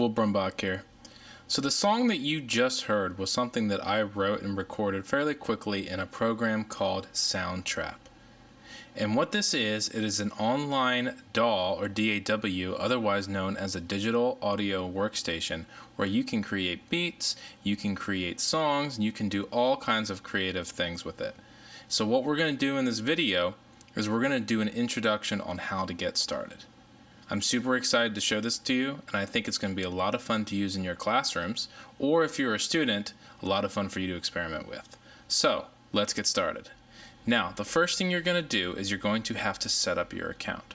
Cool Brumbach here. So the song that you just heard was something that I wrote and recorded fairly quickly in a program called Soundtrap. And what this is, it is an online DAW or DAW, otherwise known as a digital audio workstation, where you can create beats, you can create songs, and you can do all kinds of creative things with it. So what we're going to do in this video is we're going to do an introduction on how to get started. I'm super excited to show this to you, and I think it's going to be a lot of fun to use in your classrooms, or if you're a student, a lot of fun for you to experiment with. So let's get started. Now, the first thing you're going to do is you're going to have to set up your account.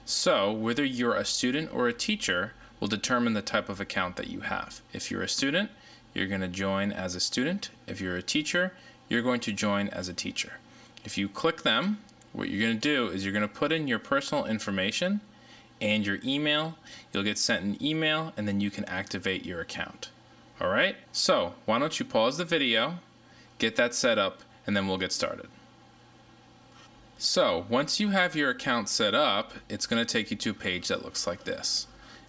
So whether you're a student or a teacher will determine the type of account that you have. If you're a student, you're going to join as a student. If you're a teacher, you're going to join as a teacher. If you click them, what you're going to do is you're going to put in your personal information and your email. You'll get sent an email, and then you can activate your account. Alright, so why don't you pause the video, get that set up, and then we'll get started. So once you have your account set up, it's going to take you to a page that looks like this.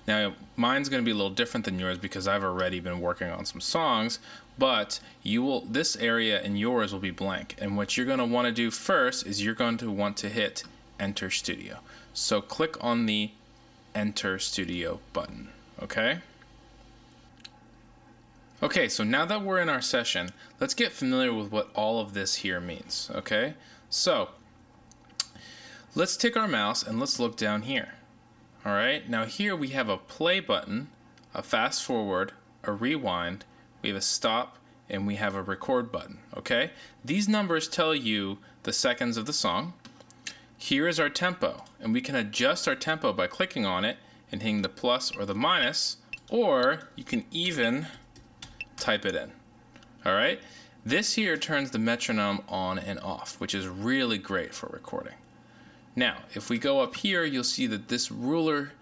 Now mine's going to be a little different than yours because I've already been working on some songs, but this area in yours will be blank, and what you're going to want to do first is you're going to want to hit Enter Studio. So click on the Enter Studio button, okay? Okay, so now that we're in our session, let's get familiar with what all of this here means, okay? So let's take our mouse and let's look down here. All right, now here we have a play button, a fast forward, a rewind, we have a stop, and we have a record button, okay? These numbers tell you the seconds of the song. Here is our tempo, and we can adjust our tempo by clicking on it and hitting the plus or the minus, or you can even type it in. All right, this here turns the metronome on and off, which is really great for recording. Now, if we go up here, you'll see that this ruler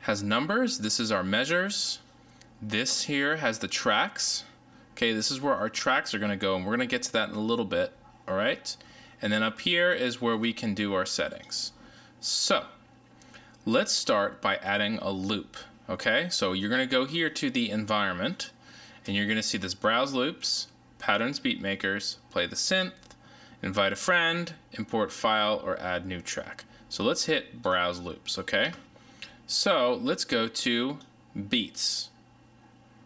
has numbers. This is our measures. This here has the tracks. Okay, this is where our tracks are going to go, and we're going to get to that in a little bit. All right, and then up here is where we can do our settings. So let's start by adding a loop. Okay, so you're going to go here to the environment, and you're going to see this browse loops, patterns, beat makers, play the synth, invite a friend, import file, or add new track. So let's hit browse loops, okay? So let's go to beats.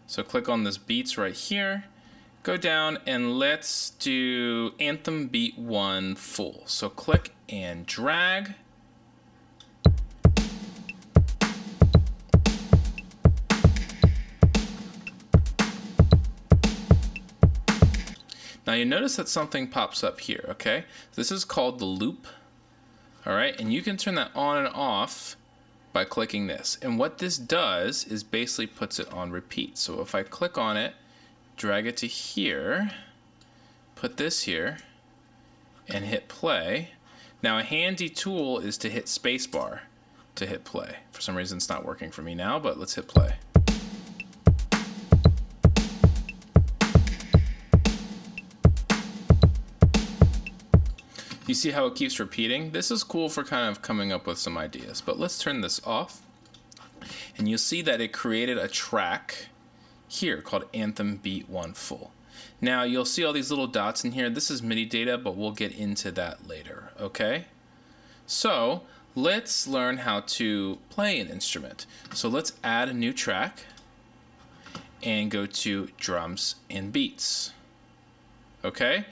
So click on this beats right here, go down, and let's do anthem beat 1 full. So click and drag. Now you notice that something pops up here, okay? This is called the loop, all right? And you can turn that on and off by clicking this. And what this does is basically puts it on repeat. So if I click on it, drag it to here, put this here, and hit play. Now a handy tool is to hit spacebar to hit play. For some reason it's not working for me now, but let's hit play. You see how it keeps repeating? This is cool for kind of coming up with some ideas, but let's turn this off. And you'll see that it created a track here called Anthem Beat 1 Full. Now you'll see all these little dots in here. This is MIDI data, but we'll get into that later, okay? So let's learn how to play an instrument. So let's add a new track and go to drums and beats, okay?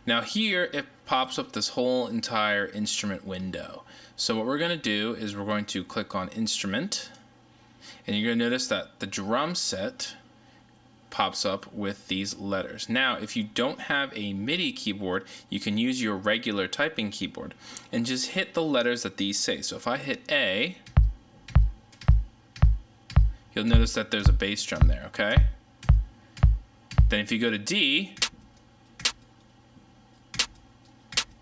Now here it pops up this whole entire instrument window. So what we're going to do is we're going to click on instrument, and you're going to notice that the drum set pops up with these letters. Now if you don't have a MIDI keyboard, you can use your regular typing keyboard and just hit the letters that these say. So if I hit A, you'll notice that there's a bass drum there, okay? Then if you go to D,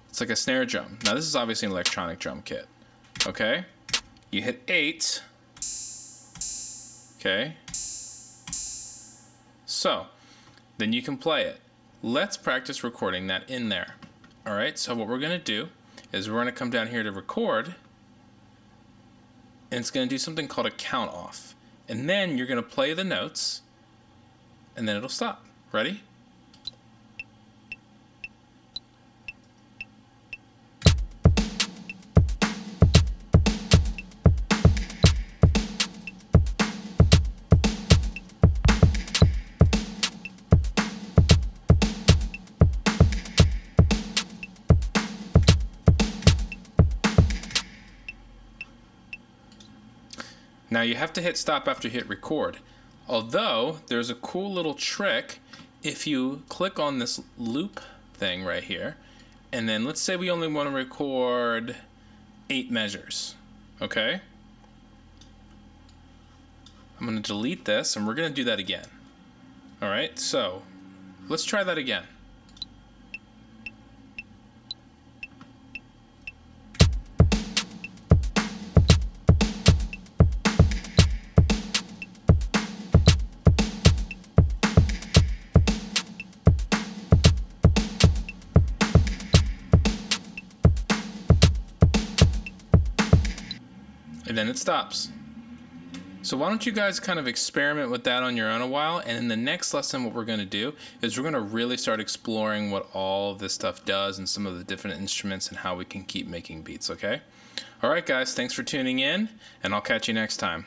it's like a snare drum. Now this is obviously an electronic drum kit, okay? You hit 8, okay? So, then you can play it. Let's practice recording that in there. All right, so what we're gonna do is we're gonna come down here to record, and it's gonna do something called a count off. And then you're going to play the notes, and then it'll stop. Ready? Now you have to hit stop after you hit record. Although, there's a cool little trick if you click on this loop thing right here, and then let's say we only want to record 8 measures, okay? I'm going to delete this, and we're going to do that again. Alright, so let's try that again. And then it stops. So why don't you guys kind of experiment with that on your own a while, and in the next lesson what we're going to do is we're going to really start exploring what all of this stuff does and some of the different instruments and how we can keep making beats, okay? Alright guys, thanks for tuning in, and I'll catch you next time.